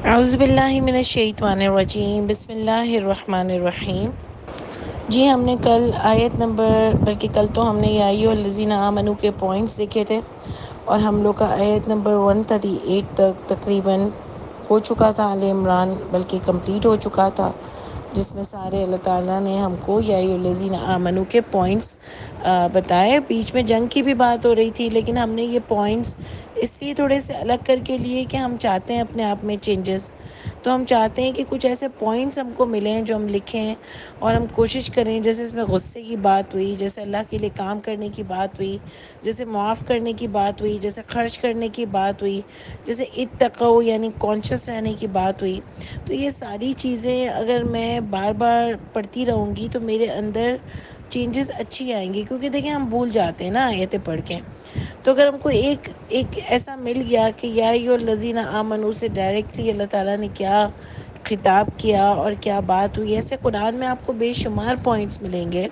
اعوذ باللہ من الشیطان الرجیم، بسم اللہ الرحمن الرحیم۔ جی ہم نے کل بلکہ کل تو ہم نے یا ایھا الذین آمنوا کے پوائنٹس دیکھے تھے، اور ہم لوگ کا آیت نمبر 138 تک تقریباً ہو چکا تھا، آل عمران بلکہ کمپلیٹ ہو چکا تھا، جس میں سارے اللہ تعالیٰ نے ہم کو یا ایھا الذین آمنوا کے پوائنٹس بتائے۔ بیچ میں جنگ کی بھی بات ہو رہی تھی، لیکن ہم نے یہ پوائنٹس اس لیے تھوڑے سے الگ کر کے لیے کہ ہم چاہتے ہیں اپنے آپ میں چینجز، تو ہم چاہتے ہیں کہ کچھ ایسے پوائنٹس ہم کو ملیں جو ہم لکھیں، اور ہم کوشش کریں، جیسے اس میں غصے کی بات ہوئی، جیسے اللہ کے لیے کام کرنے کی بات ہوئی، جیسے معاف کرنے کی بات ہوئی، جیسے خرچ کرنے کی بات ہوئی، جیسے اتقوا یعنی کانشیس رہنے کی بات ہوئی۔ تو یہ ساری چیزیں اگر میں بار بار پڑھتی رہوں گی تو میرے اندر چینجز اچھی آئیں گی، کیونکہ دیکھیں ہم بھول جاتے ہیں نا آیتیں پڑھ کے۔ تو اگر ہم کو ایک ایسا مل گیا کہ یا ایھا الذین آمنوا سے ڈائریکٹلی اللہ تعالیٰ نے کیا خطاب کیا اور کیا بات ہوئی، ایسے قرآن میں آپ کو بے شمار پوائنٹس ملیں گے،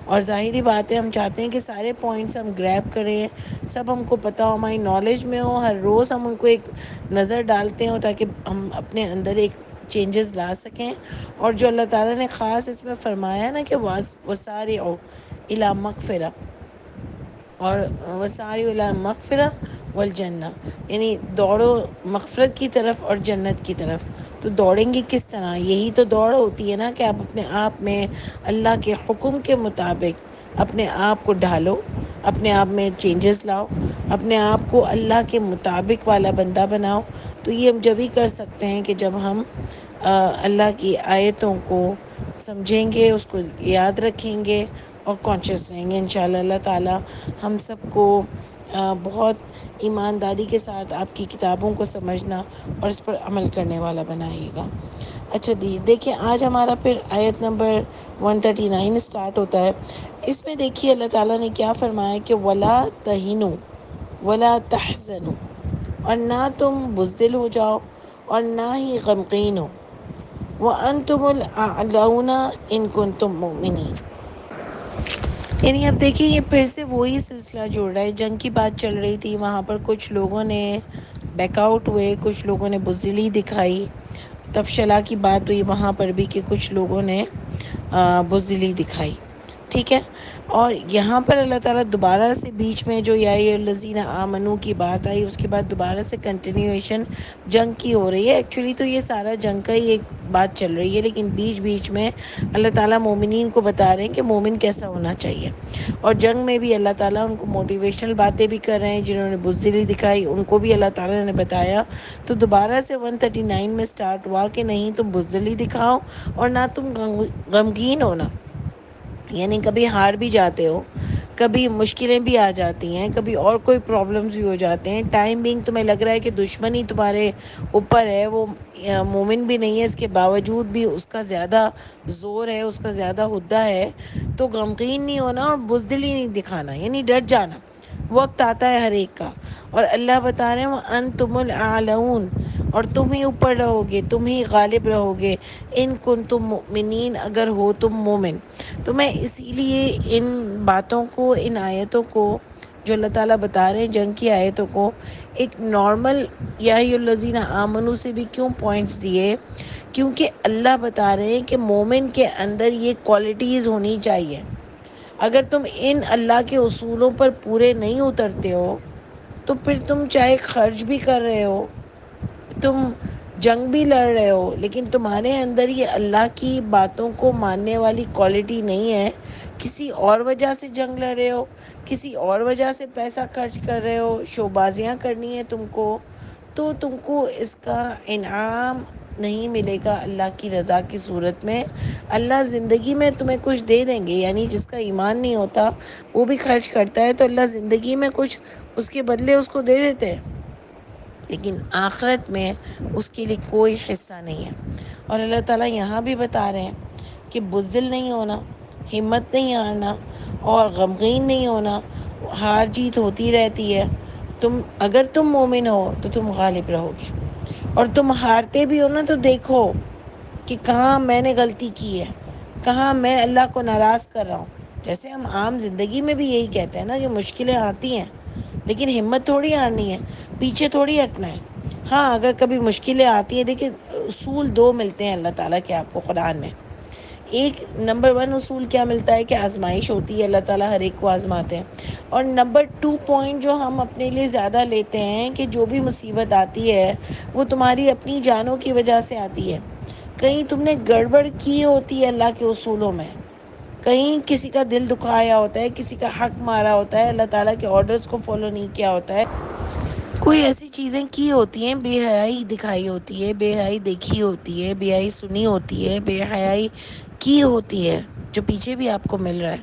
اور ظاہری بات ہے ہم چاہتے ہیں کہ سارے پوائنٹس ہم گریب کریں، سب ہم کو پتہ ہو، ہماری نالج میں ہو، ہر روز ہم ان کو ایک نظر ڈالتے ہوں تاکہ ہم اپنے اندر ایک چینجز لا سکیں۔ اور جو اللہ تعالیٰ نے خاص اس میں فرمایا نا کہ وسارعوا الی مغفرہ اور وسارعوا الی مغفرہ والجنہ، یعنی دوڑو مغفرت کی طرف اور جنت کی طرف۔ تو دوڑیں گے کس طرح؟ یہی تو دوڑ ہوتی ہے نا کہ آپ اپنے آپ میں اللہ کے حکم کے مطابق اپنے آپ کو ڈھالو، اپنے آپ میں چینجز لاؤ، اپنے آپ کو اللہ کے مطابق والا بندہ بناؤ۔ تو یہ ہم جب ہی کر سکتے ہیں کہ جب ہم اللہ کی آیتوں کو سمجھیں گے، اس کو یاد رکھیں گے اور کانشیس رہیں گے۔ انشاءاللہ اللہ تعالیٰ ہم سب کو بہت ایمانداری کے ساتھ آپ کی کتابوں کو سمجھنا اور اس پر عمل کرنے والا بنائے گا۔ اچھا دیکھیں آج ہمارا پھر آیت نمبر 139 سٹارٹ ہوتا ہے۔ اس میں دیکھیے اللہ تعالیٰ نے کیا فرمایا کہ وَلَا تَهِنُوا وَلَا تَحْزَنُوا، اور نہ تم بزدل ہو جاؤ اور نہ ہی غمگین ہو، وَأَنْتُمُ الْأَعْلَوْنَ إِن كُنتُم مُؤْمِنِينَ۔ یعنی اب دیکھیے یہ پھر سے وہی سلسلہ جڑ رہا ہے، جنگ کی بات چل رہی تھی، وہاں پر کچھ لوگوں نے بیک آؤٹ ہوئے، کچھ لوگوں نے بزدلی دکھائی، تفشلا کی بات ہوئی وہاں پر بھی کہ کچھ لوگوں نے بزدلی دکھائی، ٹھیک ہے۔ اور یہاں پر اللہ تعالیٰ دوبارہ سے بیچ میں جو یا ایھا الذین آمنوا کی بات آئی، اس کے بعد دوبارہ سے کنٹینیویشن جنگ کی ہو رہی ہے۔ ایکچولی تو یہ سارا جنگ کا ہی ایک بات چل رہی ہے، لیکن بیچ بیچ میں اللہ تعالیٰ مومنین کو بتا رہے ہیں کہ مومن کیسا ہونا چاہیے، اور جنگ میں بھی اللہ تعالیٰ ان کو موٹیویشنل باتیں بھی کر رہے ہیں، جنہوں نے بزدلی دکھائی ان کو بھی اللہ تعالیٰ نے بتایا۔ تو دوبارہ سے 139 میں سٹارٹ ہوا کہ نہیں تم بزدلی دکھاؤ اور نہ تم غمگین ہونا، یعنی کبھی ہار بھی جاتے ہو، کبھی مشکلیں بھی آ جاتی ہیں، کبھی اور کوئی پرابلمز بھی ہو جاتے ہیں، ٹائم بینگ تمہیں لگ رہا ہے کہ دشمن ہی تمہارے اوپر ہے، وہ مومن بھی نہیں ہے، اس کے باوجود بھی اس کا زیادہ زور ہے، اس کا زیادہ ہدہ ہے، تو غمگین نہیں ہونا اور بزدلی نہیں دکھانا، یعنی ڈٹ جانا۔ وقت آتا ہے ہر ایک کا، اور اللہ بتا رہے ہیں وَأَنْتُمُ الْأَعْلَوْنَ، اور تم ہی اوپر رہو گے، تم ہی غالب رہو گے، ان کنتم مؤمنین، اگر ہو تم مومن۔ تو میں اسی لیے ان باتوں کو، ان آیتوں کو جو اللہ تعالیٰ بتا رہے ہیں جنگ کی آیتوں کو، ایک نارمل یا ایھا الذین آمنوا سے بھی کیوں پوائنٹس دیے؟ کیونکہ اللہ بتا رہے ہیں کہ مومن کے اندر یہ کوالٹیز ہونی چاہیے۔ اگر تم ان اللہ کے اصولوں پر پورے نہیں اترتے ہو تو پھر تم چاہے خرچ بھی کر رہے ہو، تم جنگ بھی لڑ رہے ہو، لیکن تمہارے اندر یہ اللہ کی باتوں کو ماننے والی کوالٹی نہیں ہے، کسی اور وجہ سے جنگ لڑ رہے ہو، کسی اور وجہ سے پیسہ خرچ کر رہے ہو، شو بازیاں کرنی ہے تم کو، تو تم کو اس کا انعام نہیں ملے گا اللہ کی رضا کی صورت میں۔ اللہ زندگی میں تمہیں کچھ دے دیں گے، یعنی جس کا ایمان نہیں ہوتا وہ بھی خرچ کرتا ہے تو اللہ زندگی میں کچھ اس کے بدلے اس کو دے دیتے ہیں، لیکن آخرت میں اس کے لیے کوئی حصہ نہیں ہے۔ اور اللہ تعالیٰ یہاں بھی بتا رہے ہیں کہ بزدل نہیں ہونا، ہمت نہیں ہارنا اور غمگین نہیں ہونا، ہار جیت ہوتی رہتی ہے۔ اگر تم مومن ہو تو تم غالب رہو گے، اور تم ہارتے بھی ہو نا تو دیکھو کہ کہاں میں نے غلطی کی ہے، کہاں میں اللہ کو ناراض کر رہا ہوں۔ جیسے ہم عام زندگی میں بھی یہی کہتے ہیں نا کہ مشکلیں آتی ہیں، لیکن ہمت تھوڑی ہارنی ہے، پیچھے تھوڑی ہٹنا ہے، ہاں اگر کبھی مشکلیں آتی ہیں، دیکھیں اصول دو ملتے ہیں اللہ تعالیٰ کے آپ کو قرآن میں۔ ایک نمبر 1 اصول کیا ملتا ہے کہ آزمائش ہوتی ہے، اللہ تعالیٰ ہر ایک کو آزماتے ہیں۔ اور نمبر 2 پوائنٹ جو ہم اپنے لیے زیادہ لیتے ہیں کہ جو بھی مصیبت آتی ہے وہ تمہاری اپنی جانوں کی وجہ سے آتی ہے۔ کہیں تم نے گڑبڑ کی ہوتی ہے اللہ کے اصولوں میں، کہیں کسی کا دل دکھایا ہوتا ہے، کسی کا حق مارا ہوتا ہے، اللہ تعالیٰ کے آرڈرز کو فالو نہیں کیا ہوتا ہے، کوئی ایسی چیزیں کی ہوتی ہیں، بے حیائی دکھائی ہوتی ہے، بے حیائی دیکھی ہوتی ہے، بے حیائی سنی ہوتی ہے، بے حیائی کی ہوتی ہے، جو پیچھے بھی آپ کو مل رہا ہے،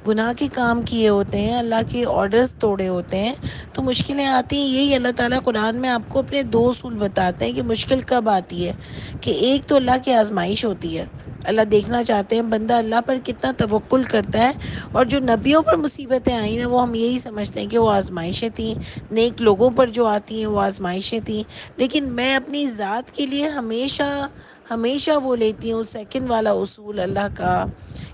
گناہ کے کام کیے ہوتے ہیں، اللہ کے آرڈرز توڑے ہوتے ہیں، تو مشکلیں آتی ہیں۔ یہی اللہ تعالیٰ قرآن میں آپ کو اپنے 2 اصول بتاتے ہیں کہ مشکل کب آتی ہے، کہ ایک تو اللہ کی آزمائش ہوتی ہے، اللہ دیکھنا چاہتے ہیں بندہ اللہ پر کتنا توکل کرتا ہے، اور جو نبیوں پر مصیبتیں آئیں نا وہ ہم یہی سمجھتے ہیں کہ وہ آزمائشیں تھیں، نیک لوگوں پر جو آتی ہیں وہ آزمائشیں تھیں، لیکن میں اپنی ذات کے لیے ہمیشہ وہ لیتی ہوں سیکنڈ والا اصول اللہ کا،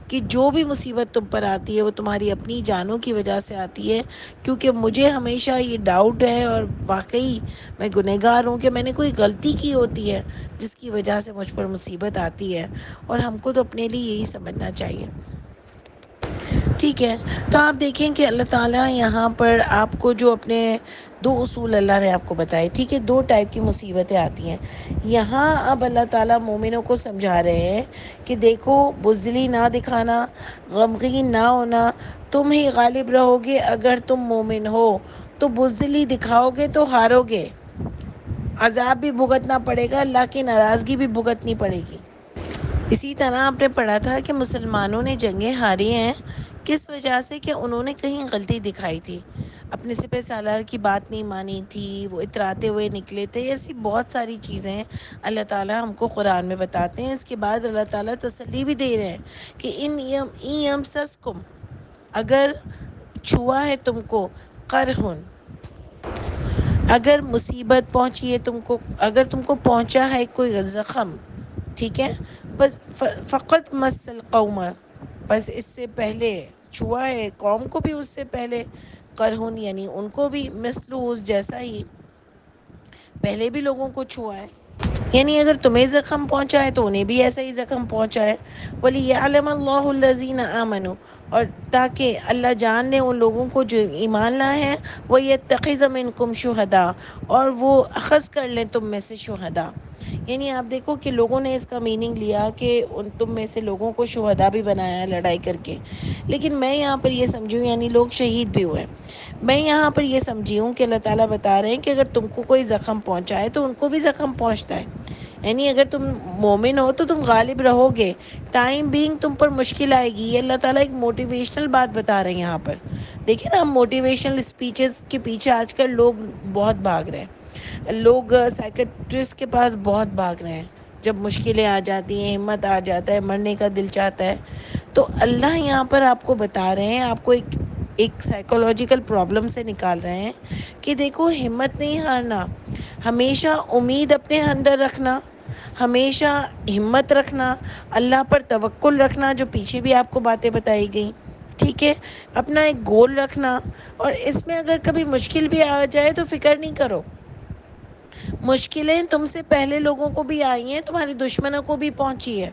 کہ جو بھی مصیبت تم پر آتی ہے وہ تمہاری اپنی جانوں کی وجہ سے آتی ہے، کیونکہ مجھے ہمیشہ یہ ڈاؤٹ ہے اور واقعی میں گنہگار ہوں کہ میں نے کوئی غلطی کی ہوتی ہے جس کی وجہ سے مجھ پر مصیبت آتی ہے، اور ہم کو تو اپنے لیے یہی سمجھنا چاہیے۔ ٹھیک ہے، تو آپ دیکھیں کہ اللہ تعالیٰ یہاں پر آپ کو جو اپنے 2 اصول اللہ نے آپ کو بتائے، ٹھیک ہے، 2 ٹائپ کی مصیبتیں آتی ہیں یہاں۔ اب اللہ تعالیٰ مومنوں کو سمجھا رہے ہیں کہ دیکھو بزدلی نہ دکھانا، غمگین نہ ہونا، تم ہی غالب رہو گے اگر تم مومن ہو، تو بزدلی دکھاؤ گے تو ہارو گے، عذاب بھی بھگتنا پڑے گا، اللہ کی ناراضگی بھی بھگتنی پڑے گی۔ اسی طرح آپ نے پڑھا تھا کہ مسلمانوں نے جنگیں ہاری ہیں کس وجہ سے، کہ انہوں نے کہیں غلطی دکھائی تھی، اپنے سپہ سالار کی بات نہیں مانی تھی، وہ اتراتے ہوئے نکلے تھے، ایسی بہت ساری چیزیں اللہ تعالیٰ ہم کو قرآن میں بتاتے ہیں۔ اس کے بعد اللہ تعالیٰ تسلی بھی دے رہے ہیں کہ ان یمسسکم، اگر چھوا ہے تم کو، قرحن، اگر مصیبت پہنچی ہے تم کو، اگر تم کو پہنچا ہے کوئی زخم، ٹھیک ہے، بس فقط مس القوم، بس اس سے پہلے چھوا ہے قوم کو بھی، اس سے پہلے قرحن یعنی ان کو بھی مثلو اس جیسا ہی پہلے بھی لوگوں کو چھوا ہے، یعنی اگر تمہیں زخم پہنچا ہے تو انہیں بھی ایسا ہی زخم پہنچا ہے۔ وَلِيَعْلَمَ اللَّهُ الَّذِينَ آمَنُوا، اور تاکہ اللہ جان لے ان لوگوں کو جو ایمان لائے ہیں، وَيَتَّخِذَ مِنْكُمْ شُهَدَاءَ، اور وہ اخذ کر لیں تم میں سے شہداء، یعنی آپ دیکھو کہ لوگوں نے اس کا میننگ لیا کہ ان تم میں سے لوگوں کو شہداء بھی بنایا ہے لڑائی کر کے، لیکن میں یہاں پر یہ سمجھوں یعنی لوگ شہید بھی ہوئے، میں یہاں پر یہ سمجھی ہوں کہ اللہ تعالیٰ بتا رہے ہیں کہ اگر تم کو کوئی زخم پہنچا ہے تو ان کو بھی زخم پہنچتا ہے، یعنی اگر تم مومن ہو تو تم غالب رہو گے، ٹائم بینگ تم پر مشکل آئے گی۔ یہ اللہ تعالیٰ ایک موٹیویشنل بات بتا رہے ہیں یہاں پر، دیکھیں نا، ہم موٹیویشنل اسپیچز کے پیچھے آج کل لوگ بہت بھاگ رہے ہیں، لوگ سائیکٹرسٹ کے پاس بہت بھاگ رہے ہیں، جب مشکلیں آ جاتی ہیں، ہمت آ جاتا ہے، مرنے کا دل چاہتا ہے، تو اللہ یہاں پر آپ کو بتا رہے ہیں، آپ کو ایک سائیکولوجیکل پرابلم سے نکال رہے ہیں کہ دیکھو ہمت نہیں ہارنا، ہمیشہ امید اپنے اندر رکھنا، ہمیشہ ہمت رکھنا، اللہ پر توکل رکھنا، جو پیچھے بھی آپ کو باتیں بتائی گئیں، ٹھیک ہے، اپنا ایک گول رکھنا، اور اس میں اگر کبھی مشکل بھی آ جائے تو فکر نہیں کرو، مشکلیں تم سے پہلے لوگوں کو بھی آئی ہیں، تمہارے دشمنوں کو بھی پہنچی ہے،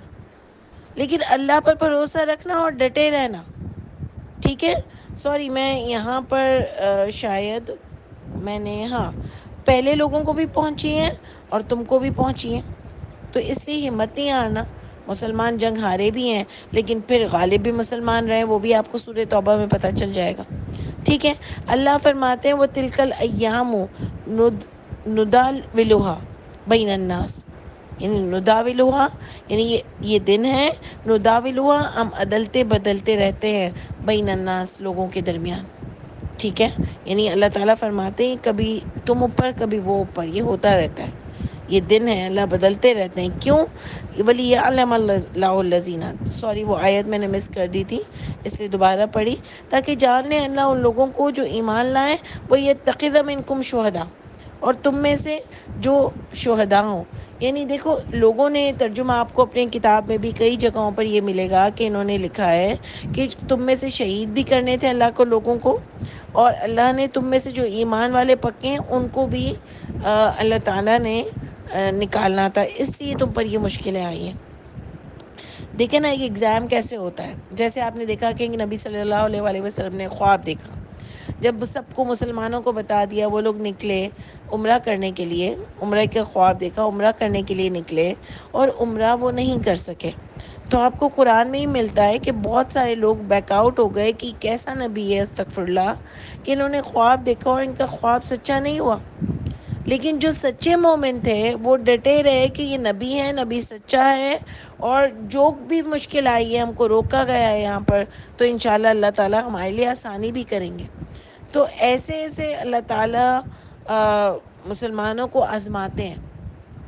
لیکن اللہ پر بھروسہ رکھنا اور ڈٹے رہنا، ٹھیک ہے۔ سوری، میں یہاں پر شاید میں نے پہلے لوگوں کو بھی پہنچی ہیں اور تم کو بھی پہنچی ہیں، تو اس لیے ہمت نہیں ہارنا۔ مسلمان جنگ ہارے بھی ہیں لیکن پھر غالب بھی مسلمان رہے، وہ بھی آپ کو سورہ توبہ میں پتہ چل جائے گا، ٹھیک ہے۔ اللہ فرماتے ہیں وہ تلک الایام نداولها بین الناس، یعنی نداولها یعنی یہ دن ہے، نداولها ہم عدلتے بدلتے رہتے ہیں بین الناس لوگوں کے درمیان، ٹھیک ہے، یعنی اللہ تعالیٰ فرماتے ہیں کبھی تم اوپر کبھی وہ اوپر، یہ ہوتا رہتا ہے، یہ دن ہے، اللہ بدلتے رہتے ہیں، کیوں؟ وَلِيَعْلَمَ اللَّهُ الَّذِينَ، سوری وہ آیت میں نے مس کر دی تھی اس لیے دوبارہ پڑھی، تاکہ جان لیں اللہ ان لوگوں کو جو ایمان لائیں، وَيَتَّخِذَ مِنْكُمْ شُهَدَاءَ، اور تم میں سے جو شہداء ہوں. یعنی دیکھو لوگوں نے ترجمہ آپ کو اپنے کتاب میں بھی کئی جگہوں پر یہ ملے گا کہ انہوں نے لکھا ہے کہ تم میں سے شہید بھی کرنے تھے اللہ کو لوگوں کو، اور اللہ نے تم میں سے جو ایمان والے پکے ہیں ان کو بھی اللہ تعالیٰ نے نکالنا تھا، اس لیے تم پر یہ مشکلیں آئی ہیں. دیکھیں نا یہ ایگزام کیسے ہوتا ہے. جیسے آپ نے دیکھا کہ نبی صلی اللہ علیہ وسلم نے خواب دیکھا، جب سب کو مسلمانوں کو بتا دیا، وہ لوگ نکلے عمرہ کرنے کے لیے، عمرہ کا خواب دیکھا، عمرہ کرنے کے لیے نکلے اور عمرہ وہ نہیں کر سکے. تو آپ کو قرآن میں ہی ملتا ہے کہ بہت سارے لوگ بیک آؤٹ ہو گئے کہ کیسا نبی ہے استغفر اللہ کہ انہوں نے خواب دیکھا اور ان کا خواب سچا نہیں ہوا. لیکن جو سچے مومن تھے وہ ڈٹے رہے کہ یہ نبی ہے، نبی سچا ہے، اور جو بھی مشکل آئی ہے ہم کو روکا گیا ہے یہاں پر، تو انشاءاللہ اللہ تعالیٰ ہمارے لیے آسانی بھی کریں گے. تو ایسے ایسے اللہ تعالیٰ مسلمانوں کو آزماتے ہیں.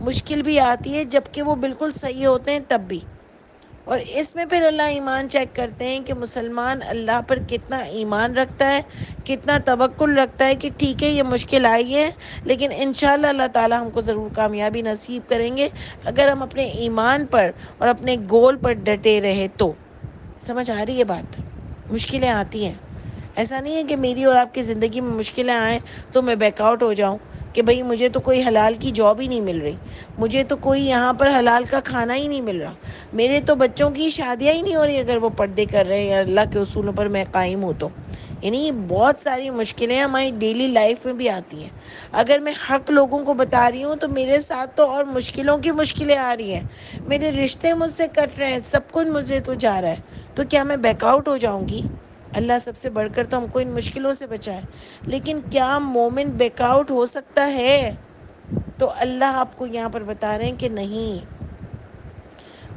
مشکل بھی آتی ہے جب کہ وہ بالکل صحیح ہوتے ہیں تب بھی. اور اس میں پھر اللہ ایمان چیک کرتے ہیں کہ مسلمان اللہ پر کتنا ایمان رکھتا ہے، کتنا توکل رکھتا ہے کہ ٹھیک ہے یہ مشکل آئی ہے لیکن انشاءاللہ اللہ تعالیٰ ہم کو ضرور کامیابی نصیب کریں گے اگر ہم اپنے ایمان پر اور اپنے گول پر ڈٹے رہے تو. سمجھ آ رہی ہے بات؟ مشکلیں آتی ہیں، ایسا نہیں ہے کہ میری اور آپ کی زندگی میں مشکلیں آئیں تو میں بیک آؤٹ ہو جاؤں کہ بھئی مجھے تو کوئی حلال کی جاب ہی نہیں مل رہی، مجھے تو کوئی یہاں پر حلال کا کھانا ہی نہیں مل رہا، میرے تو بچوں کی شادیاں ہی نہیں ہو رہی اگر وہ پردے کر رہے ہیں یا اللہ کے اصولوں پر میں قائم ہوں تو. یعنی بہت ساری مشکلیں ہماری ڈیلی لائف میں بھی آتی ہیں. اگر میں حق لوگوں کو بتا رہی ہوں تو میرے ساتھ تو اور مشکلوں کی مشکلیں آ رہی ہیں، میرے رشتے مجھ سے کٹ رہے ہیں، سب کچھ مجھے تو جا رہا ہے، تو کیا میں بیک آؤٹ ہو جاؤں گی؟ اللہ سب سے بڑھ کر تو ہم کو ان مشکلوں سے بچائے. لیکن کیا مومن بیک آؤٹ ہو سکتا ہے؟ تو اللہ آپ کو یہاں پر بتا رہے ہیں کہ نہیں،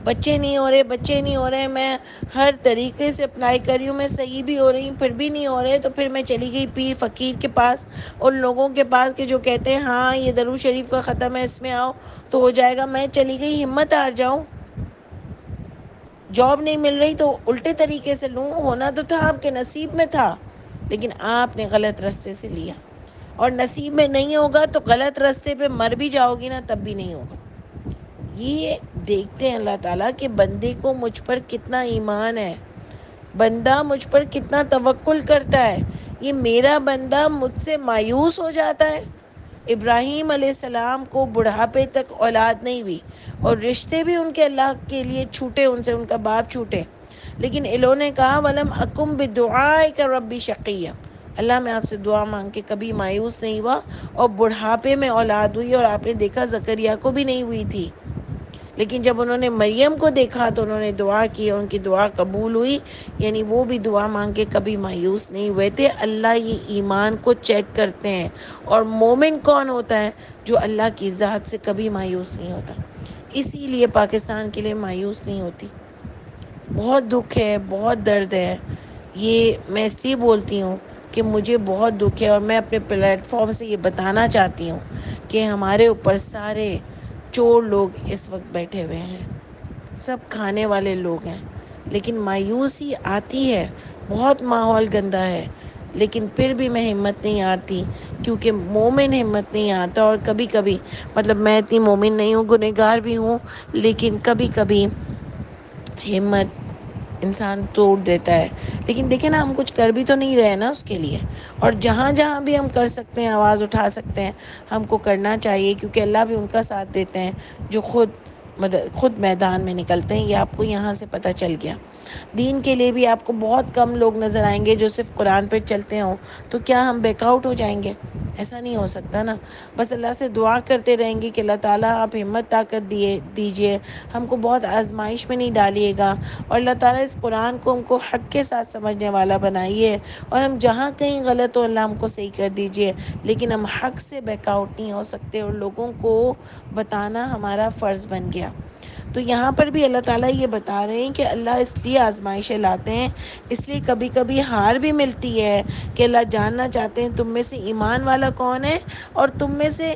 بچے نہیں ہو رہے، بچے نہیں ہو رہے، میں ہر طریقے سے اپلائی کر رہی ہوں، میں صحیح بھی ہو رہی ہوں پھر بھی نہیں ہو رہے، تو پھر میں چلی گئی پیر فقیر کے پاس، ان لوگوں کے پاس کہ جو کہتے ہیں ہاں یہ درود شریف کا ختم ہے اس میں آؤ تو ہو جائے گا. میں چلی گئی ہمت ہار جاؤں؟ جاب نہیں مل رہی تو الٹے طریقے سے لوں؟ ہونا تو تھا آپ کے نصیب میں تھا لیکن آپ نے غلط راستے سے لیا، اور نصیب میں نہیں ہوگا تو غلط راستے پہ مر بھی جاؤ گی نا تب بھی نہیں ہوگا. یہ دیکھتے ہیں اللہ تعالیٰ کہ بندے کو مجھ پر کتنا ایمان ہے، بندہ مجھ پر کتنا توکل کرتا ہے. یہ میرا بندہ مجھ سے مایوس ہو جاتا ہے. ابراہیم علیہ السلام کو بڑھاپے تک اولاد نہیں ہوئی اور رشتے بھی ان کے اللہ کے لیے چھوٹے، ان سے ان کا باپ چھوٹے، لیکن انہوں نے کہا وَلَمْ أَكُمْ بِدُعَائِكَ رَبِّ شَقِيًّا، اللہ میں آپ سے دعا مانگ کے کبھی مایوس نہیں ہوا. اور بڑھاپے میں اولاد ہوئی، اور آپ نے دیکھا زکریا کو بھی نہیں ہوئی تھی، لیکن جب انہوں نے مریم کو دیکھا تو انہوں نے دعا کی اور ان کی دعا قبول ہوئی. یعنی وہ بھی دعا مانگ کے کبھی مایوس نہیں ہوئے تھے. اللہ یہ ایمان کو چیک کرتے ہیں. اور مومن کون ہوتا ہے؟ جو اللہ کی ذات سے کبھی مایوس نہیں ہوتا. اسی لیے پاکستان کے لیے مایوس نہیں ہوتی. بہت دکھ ہے، بہت درد ہے. یہ میں اس لیے بولتی ہوں کہ مجھے بہت دکھ ہے، اور میں اپنے پلیٹ فارم سے یہ بتانا چاہتی ہوں کہ ہمارے اوپر سارے چور لوگ اس وقت بیٹھے ہوئے ہیں، سب کھانے والے لوگ ہیں، لیکن مایوسی آتی ہے، بہت ماحول گندا ہے، لیکن پھر بھی میں ہمت نہیں ہارتی کیونکہ مومن ہمت نہیں ہارتا. اور کبھی کبھی مطلب میں اتنی مومن نہیں ہوں، گنہگار بھی ہوں، لیکن کبھی کبھی ہمت انسان توڑ دیتا ہے. لیکن دیکھیں نا ہم کچھ کر بھی تو نہیں رہے نا اس کے لیے، اور جہاں جہاں بھی ہم کر سکتے ہیں، آواز اٹھا سکتے ہیں، ہم کو کرنا چاہیے کیونکہ اللہ بھی ان کا ساتھ دیتے ہیں جو خود میدان میں نکلتے ہیں. یہ آپ کو یہاں سے پتہ چل گیا. دین کے لیے بھی آپ کو بہت کم لوگ نظر آئیں گے جو صرف قرآن پہ چلتے ہوں. تو کیا ہم بیک آؤٹ ہو جائیں گے؟ ایسا نہیں ہو سکتا نا. بس اللہ سے دعا کرتے رہیں گے کہ اللہ تعالیٰ آپ ہمت طاقت دیجیے، ہم کو بہت آزمائش میں نہیں ڈالیے گا، اور اللہ تعالیٰ اس قرآن کو ہم کو حق کے ساتھ سمجھنے والا بنائیے، اور ہم جہاں کہیں غلط ہو اللہ ہم کو صحیح کر دیجیے. لیکن ہم حق سے بیک آؤٹ نہیں ہو سکتے، اور لوگوں کو بتانا ہمارا فرض بن گیا. تو یہاں پر بھی اللہ تعالیٰ یہ بتا رہے ہیں کہ اللہ اس لیے آزمائشیں لاتے ہیں، اس لیے کبھی کبھی ہار بھی ملتی ہے کہ اللہ جاننا چاہتے ہیں تم میں سے ایمان والا کون ہے اور تم میں سے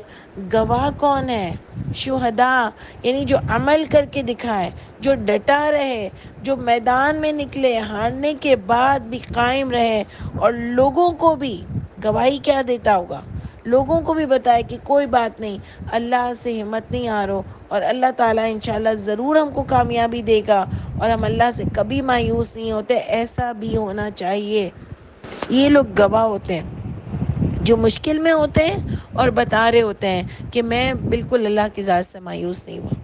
گواہ کون ہے. شہداء یعنی جو عمل کر کے دکھائے، جو ڈٹا رہے، جو میدان میں نکلے، ہارنے کے بعد بھی قائم رہے، اور لوگوں کو بھی گواہی کیا دیتا ہوگا؟ لوگوں کو بھی بتائے کہ کوئی بات نہیں، اللہ سے ہمت نہیں ہارو، اور اللہ تعالیٰ انشاءاللہ ضرور ہم کو کامیابی دے گا، اور ہم اللہ سے کبھی مایوس نہیں ہوتے، ایسا بھی ہونا چاہیے۔ یہ لوگ گواہ ہوتے ہیں جو مشکل میں ہوتے ہیں اور بتا رہے ہوتے ہیں کہ میں بالکل اللہ کی ذات سے مایوس نہیں ہوا،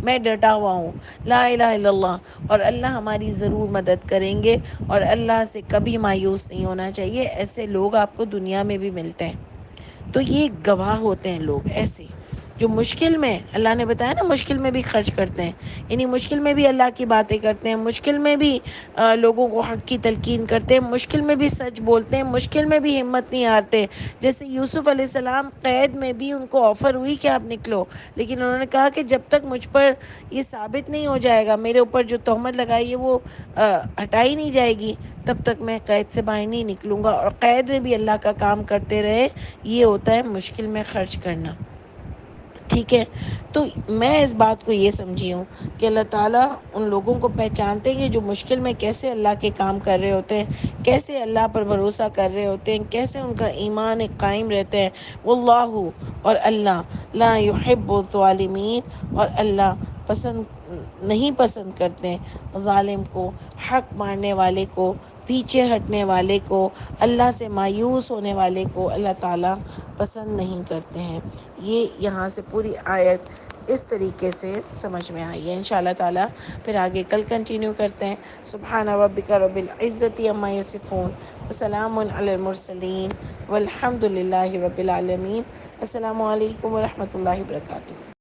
میں ڈٹا ہوا ہوں، لا الہ الا اللہ، اور اللہ ہماری ضرور مدد کریں گے، اور اللہ سے کبھی مایوس نہیں ہونا چاہیے۔ ایسے لوگ آپ کو دنیا میں بھی ملتے ہیں۔ تو یہ گواہ ہوتے ہیں لوگ ایسے جو مشکل میں، اللہ نے بتایا نا مشکل میں بھی خرچ کرتے ہیں، یعنی مشکل میں بھی اللہ کی باتیں کرتے ہیں، مشکل میں بھی لوگوں کو حق کی تلقین کرتے ہیں، مشکل میں بھی سچ بولتے ہیں، مشکل میں بھی ہمت نہیں ہارتے۔ جیسے یوسف علیہ السلام قید میں بھی ان کو آفر ہوئی کہ آپ نکلو، لیکن انہوں نے کہا کہ جب تک مجھ پر یہ ثابت نہیں ہو جائے گا، میرے اوپر جو تہمت لگائی ہے وہ ہٹائی نہیں جائے گی، تب تک میں قید سے باہر نہیں نکلوں گا، اور قید میں بھی اللہ کا کام کرتے رہے۔ یہ ہوتا ہے مشکل میں خرچ کرنا، ٹھیک ہے۔ تو میں اس بات کو یہ سمجھی ہوں کہ اللہ تعالیٰ ان لوگوں کو پہچانتے ہیں جو مشکل میں کیسے اللہ کے کام کر رہے ہوتے ہیں، کیسے اللہ پر بھروسہ کر رہے ہوتے ہیں، کیسے ان کا ایمان ایک قائم رہتے ہیں۔ واللہ، اور اللہ، لا يحب الظالمین، اور اللہ نہیں پسند کرتے ظالم کو، حق مارنے والے کو، پیچھے ہٹنے والے کو، اللہ سے مایوس ہونے والے کو اللہ تعالیٰ پسند نہیں کرتے ہیں۔ یہ یہاں سے پوری آیت اس طریقے سے سمجھ میں آئی ہے۔ انشاءاللہ تعالیٰ پھر آگے کل کنٹینیو کرتے ہیں۔ سبحان ربک رب العزت عما یصفون، وسلام علی المرسلین، والحمد للہ رب العالمین۔ السلام علیکم ورحمۃ اللہ وبرکاتہ۔